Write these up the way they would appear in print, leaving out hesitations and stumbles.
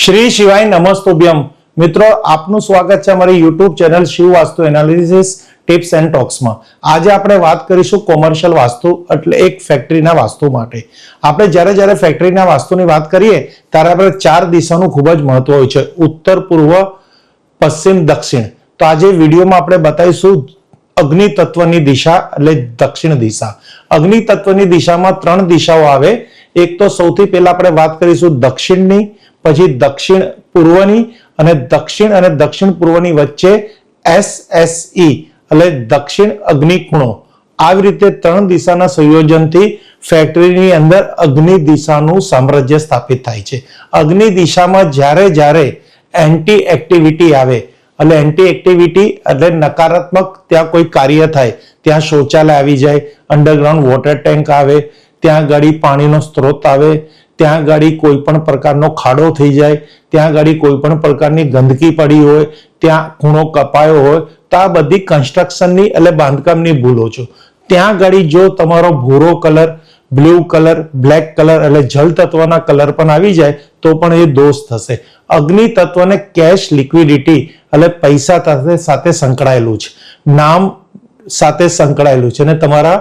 શ્રી શિવાય નમસ્તુભ્યમ મિત્રો, આપનું સ્વાગત છે અમારી YouTube channel Shiv Vastu analysis tips and ટોક્સમાં। આજે આપણે વાત કરીશું કોમર્શિયલ વાસ્તુ એટલે એક ફેક્ટરીના વાસ્તુ માટે। આપણે જ્યારે ફેક્ટરીના વાસ્તુની વાત કરીએ ત્યારે આપણે ચાર દિશાનું ખૂબ જ મહત્વ હોય છે, ઉત્તર, પૂર્વ, પશ્ચિમ, દક્ષિણ। તો આજે વિડીયોમાં આપણે બતાવીશું અગ્નિ તત્વની દિશા એટલે દક્ષિણ દિશા। અગ્નિ તત્વની દિશામાં ત્રણ દિશાઓ આવે। એક તો સૌથી પહેલા આપણે વાત કરીશું દક્ષિણની, પછી દક્ષિણ પૂર્વની અને દક્ષિણ પૂર્વની વચ્ચે SSE એટલે દક્ષિણ અગ્નિ ખૂણો। આવી રીતે ત્રણ દિશાના સંયોજનથી ફેક્ટરીની અંદર અગ્નિ દિશાનું સામ્રાજ્ય સ્થાપિત થાય છે। અગ્નિ દિશામાં જ્યારે એન્ટી એક્ટિવિટી આવે એટલે એન્ટી એક્ટિવિટી એટલે નકારાત્મક, ત્યાં કોઈ કાર્ય થાય, ત્યાં શૌચાલય આવી જાય, અંડરગ્રાઉન્ડ વોટર ટેન્ક આવે, ત્યાં ગાડી પાણીનો સ્ત્રોત આવે, ત્યાં ગાડી કોઈ પણ પ્રકારનો ખાડો થઈ જાય, ત્યાં ગાડી કોઈ પણ પ્રકારની ગંદકી પડી હોય, ત્યાં ખૂણો કપાયો હોય, તો આ બધી કન્સ્ટ્રક્શનની એટલે બાંધકામની ભૂલો છે। ત્યાં ગાડી જો તમારો ભૂરો colour, blue colour, black colour એટલે જલ તત્વના કલર પણ આવી જાય તો પણ એ દોષ થશે। અગ્નિ તત્વને કેશ લિક્વિડિટી એટલે પૈસા સાથે સંકળાયેલું છે, નામ સાથે સંકળાયેલું છે અને તમારા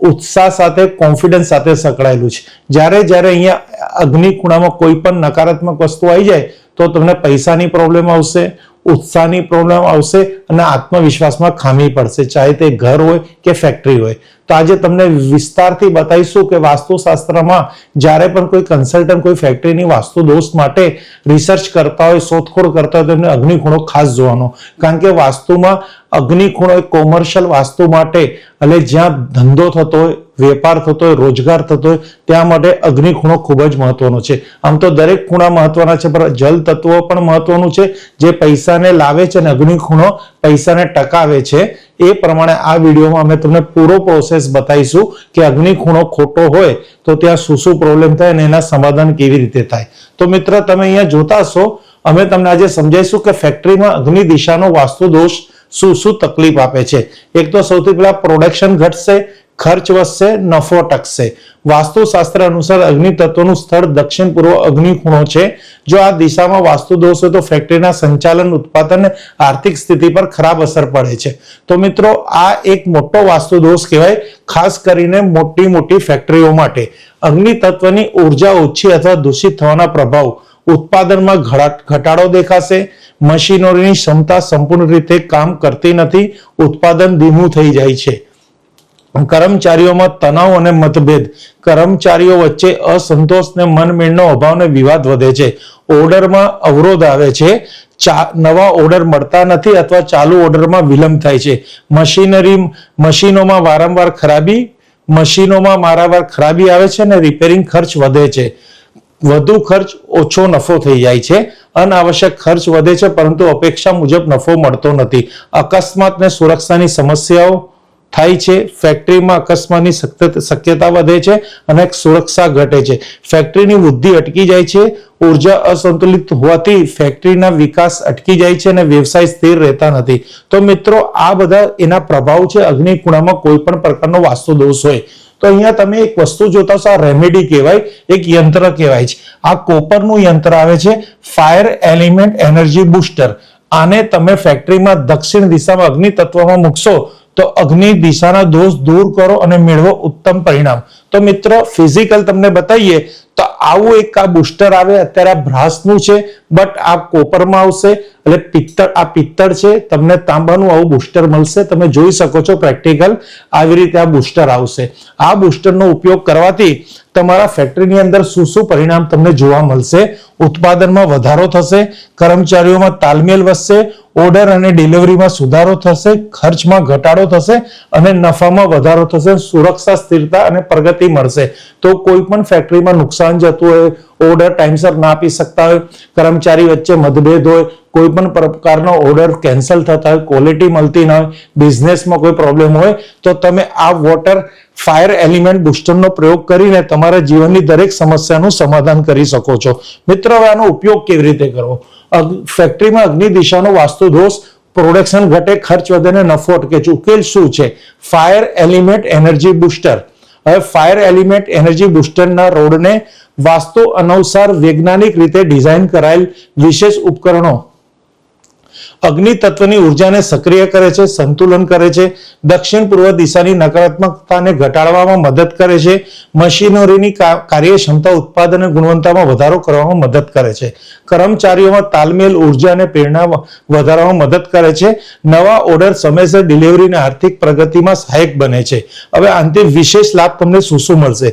ઉત્સાહ સાથે, કોન્ફિડન્સ સાથે સંકળાયેલું છે। જ્યારે અહીંયા અગ્નિ ખૂણામાં કોઈ પણ નકારાત્મક વસ્તુ આવી જાય તો તમને પૈસાની પ્રોબ્લેમ આવશે, ઉત્સાહની પ્રોબ્લેમ આવશે અને આત્મવિશ્વાસમાં ખામી પડશે, ચાહે તે ઘર હોય કે ફેક્ટરી હોય। તો આજે તમને વિસ્તારથી બતાવીશું કે વાસ્તુશાસ્ત્રમાં જ્યારે પણ કોઈ કન્સલ્ટન્ટ કોઈ ફેક્ટરીની વાસ્તુ દોષ માટે રિસર્ચ કરતા હોય, શોધખોળ કરતા હોય, તો એમને અગ્નિ ખૂણો ખાસ જોવાનો, કારણ કે વાસ્તુમાં અગ્નિ ખૂણો એક કોમર્શિયલ વાસ્તુ માટે એટલે જ્યાં ધંધો થતો હોય, વેપાર થતો હોય, રોજગાર થતો હોય ત્યાં માટે અગ્નિ ખૂણો ખૂબ જ મહત્વનો છે। આમ તો દરેક ખૂણા મહત્વના છે, પણ જલ તત્વ પણ મહત્વનું છે જે પૈસાને લાવે છે અને અગ્નિ ખૂણો પૈસાને ટકાવે છે। એ પ્રમાણે આ વિડીયોમાં અમે તમને પૂરો પ્રોસેસ બતાવીશું કે અગ્નિ ખૂણો ખોટો હોય તો ત્યાં શું પ્રોબ્લેમ થાય અને એના સમાધાન કેવી રીતે થાય। તો મિત્ર, તમે અહીંયા જોતા હશો, અમે તમને આજે સમજાવીશું કે ફેક્ટરીમાં અગ્નિ દિશાનો વાસ્તુ દોષ શું તકલીફ આપે છે। એક તો સૌથી પહેલા પ્રોડક્શન ઘટશે, ખર્ચ વધશે, નફો ટકશે। વાસ્તુશાસ્ત્ર અનુસાર અગ્નિ તત્વનું સ્થળ દક્ષિણ પૂર્વ અગ્નિ ખૂણો છે। જો આ દિશામાં વાસ્તુ દોષ હોય તો ફેક્ટરીના સંચાલન, ઉત્પાદન, આર્થિક સ્થિતિ પર ખરાબ અસર પડે છે। તો મિત્રો, આ એક મોટો વાસ્તુ દોષ કહેવાય, ખાસ કરીને મોટી ફેક્ટરીઓ માટે। અગ્નિ તત્વની ઉર્જા ઓછી અથવા દૂષિત થવાના પ્રભાવ, ઉત્પાદનમાં ઘટાડો દેખાશે, મશીનરીની ક્ષમતા સંપૂર્ણ રીતે કામ કરતી નથી, ઉત્પાદન ધીમું થઈ જાય છે, કર્મચારીઓમાં તણાવ અને મતભેદ, કર્મચારીઓ વચ્ચે અસંતોષ ને મનમેળનો અભાવ ને વિવાદ વધે છે, ઓર્ડરમાં અવરોધ આવે છે, નવા ઓર્ડર મળતા નથી અથવા ચાલુ ઓર્ડરમાં વિલંબ થાય છે, મશીનોમાં વારંવાર ખરાબી આવે છે અને રિપેરિંગ ખર્ચ વધે છે, વધુ ખર્ચ ઓછો નફો થઈ જાય છે, અનાવશ્યક ખર્ચ વધે છે પરંતુ અપેક્ષા મુજબ નફો મળતો નથી, અકસ્માત ને સુરક્ષાની સમસ્યાઓ થાય છે, ફેક્ટરીમાં અકસ્માતની શક્યતા વધે છે અને સુરક્ષા ઘટે છે, ફેક્ટરીની વૃદ્ધિ અટકી જાય છે, ઉર્જા અસંતુલિત હોવાથી ફેક્ટરીના વિકાસ અટકી જાય છે અને વ્યવસાય સ્થિર રહેતા નથી। તો મિત્રો, આ બધા એના પ્રભાવ છે અગ્નિ ખૂણામાં કોઈ પણ પ્રકારનો વાસ્તુ દોષ હોય તો। અહીંયા તમે એક વસ્તુ જોતા હશો, આ રેમેડી કહેવાય, એક યંત્ર કહેવાય છે, આ કોપરનું યંત્ર આવે છે, ફાયર એલિમેન્ટ એનર્જી બુસ્ટર। આને તમે ફેક્ટરીમાં દક્ષિણ દિશામાં અગ્નિ તત્વમાં મૂકશો તો અગ્નિ દિશાના દોષ દૂર કરો અને મેળવો ઉત્તમ પરિણામ। તો મિત્રો, ફિઝિકલ તમને બતાવીએ તો આવું એક આ બુસ્ટર આવે, અત્યારે આ બ્રાસનું છે બટ આ કોપરમાં આવશે એટલે પિત્તળ, આ પિત્તળ છે, તમને તાંબાનું આવું બુસ્ટર મળશે, તમે જોઈ શકો છો પ્રેક્ટિકલ આવી રીતે આ બુસ્ટર આવશે। આ બુસ્ટરનો ઉપયોગ કરવાથી તમારા ફેક્ટરીની અંદર શું પરિણામ તમને જોવા મળશે, ઉત્પાદનમાં વધારો થશે, કર્મચારીઓમાં તાલમેલ વધશે, ઓર્ડર અને ડિલિવરીમાં સુધારો થશે, ખર્ચમાં ઘટાડો થશે અને નફામાં વધારો થશે, સુરક્ષા, સ્થિરતા અને પ્રગતિ મળશે। તો કોઈ પણ ફેક્ટરીમાં નુકસાન જતું હોય, ઓર્ડર ટાઈમસર ના આપી શકતા હોય, કર્મચારી વચ્ચે મતભેદ હોય, કોઈ પણ પ્રકારનો ઓર્ડર કેન્સલ થતા હોય, ક્વોલિટી મળતી ના હોય, બિઝનેસમાં કોઈ પ્રોબ્લેમ હોય તો તમે આ વોટર ફાયર એલિમેન્ટ બુસ્ટરનો પ્રયોગ કરીને તમારા જીવનની દરેક સમસ્યાનું સમાધાન કરી શકો છો। મિત્રો, હવે આનો ઉપયોગ કેવી રીતે કરવો? ફેક્ટરીમાં અગ્નિ દિશાનો વાસ્તુ દોષ, પ્રોડક્શન ઘટે, ખર્ચ વધે ને નફો અટકે છે। ઉકેલ શું છે? Fire element energy booster. હવે ફાયર એલિમેન્ટ એનર્જી બુસ્ટરના રોડને વાસ્તુ અનુસાર વૈજ્ઞાનિક રીતે ડિઝાઇન કરાયેલ વિશેષ ઉપકરણો અગ્નિ તત્વની ઉર્જાને સક્રિય કરે છે, સંતુલન કરે છે, દક્ષિણ પૂર્વ દિશાની નકારાત્મકતાને ઘટાડવામાં મદદ કરે છે, મશીનરીની કાર્યક્ષમતા, ઉત્પાદન અને ગુણવત્તામાં વધારો કરવામાં મદદ કરે છે, કર્મચારીઓમાં તાલમેલ, ઉર્જા અને પ્રેરણા વધારવામાં મદદ કરે છે, નવા ઓર્ડર સમયસર ડિલિવરી અને આર્થિક પ્રગતિમાં સહાયક બને છે. હવે આનાથી વિશેષ લાભ તમને શું શું મળશે?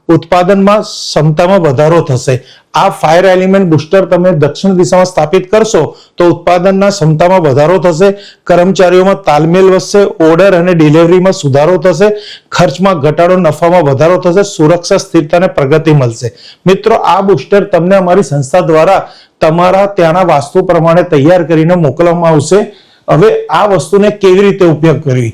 ઉત્પાદનમાં ક્ષમતામાં વધારો થશે. આ ફાયર એલિમેન્ટ બુસ્ટર તમે દક્ષિણ દિશામાં સ્થાપિત કરશો તો ઉત્પાદનના ક્ષમતામાં વધારો થશે, કર્મચારીઓમાં તાલમેલ વધશે, ઓર્ડર અને ડિલિવરીમાં સુધારો થશે, ખર્ચમાં ઘટાડો, નફામાં વધારો થશે, સુરક્ષા, સ્થિરતા અને પ્રગતિ મળશે. મિત્રો, આ બુસ્ટર તમને અમારી સંસ્થા દ્વારા તમારા ત્યાંના વાસ્તુ પ્રમાણે તૈયાર કરીને મોકલવામાં આવશે. હવે આ વસ્તુને કેવી રીતે ઉપયોગ કરવી?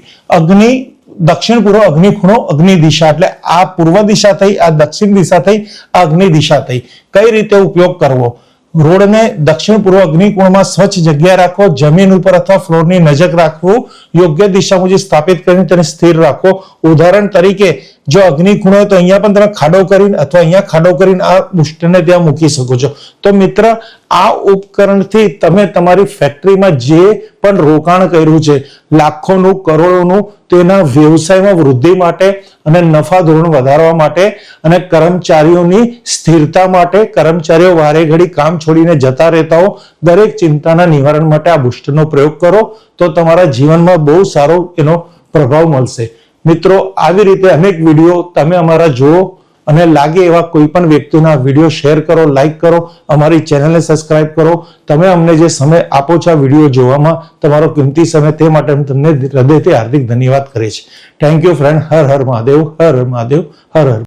દક્ષિણ પૂર્વ અગ્નિ ખૂણો, અગ્નિ દિશા, એટલે આ પૂર્વ દિશા થઈ, આ દક્ષિણ દિશા થઈ, આ અગ્નિ દિશા થઈ. કઈ રીતે ઉપયોગ કરવો? રોડને દક્ષિણ પૂર્વ અગ્નિ કોણમાં સ્વચ્છ જગ્યા રાખો, જમીન ઉપર અથવા ફ્લોરની નજીક રાખવું, યોગ્ય દિશા મુજબ સ્થાપિત કરીને તેને સ્થિર રાખો. ઉદાહરણ તરીકે જો અગ્નિ ખૂણો હોય તો અહીંયા પણ તમે ખાડો કરીને અથવા અહીંયા ખાડો કરીને આ બુસ્ટરને ત્યાં મૂકી શકો છો. તો મિત્ર, આ ઉપકરણથી તમે તમારી ફેક્ટરીમાં જે પણ રોકાણ કર્યું છે, લાખોનું, કરોડોનું, તેના વ્યવસાયમાં વૃદ્ધિ માટે અને નફા ધોરણ વધારવા માટે અને કર્મચારીઓની સ્થિરતા માટે, કર્મચારીઓ વારે ઘડી કામ છોડીને જતા રહેતા હો, દરેક ચિંતાના નિવારણ માટે આ બુસ્ટરનો પ્રયોગ કરો તો તમારા જીવનમાં બહુ સારો એનો પ્રભાવ મળશે. મિત્રો, આવી રીતે અનેક વિડીયો તમે અમારા જુઓ અને લાગે એવા કોઈ પણ વ્યક્તિના વિડીયો શેર કરો, લાઈક કરો, અમારી ચેનલને સબસ્ક્રાઇબ કરો. તમે અમને જે સમય આપો છો આ વિડીયો જોવામાં, તમારો કિંમતી સમય, તે માટે હું તમને હૃદયથી હાર્દિક ધન્યવાદ કરીશ. Thank you friend. Har Har Mahadev, Har Har Mahadev, Har Har.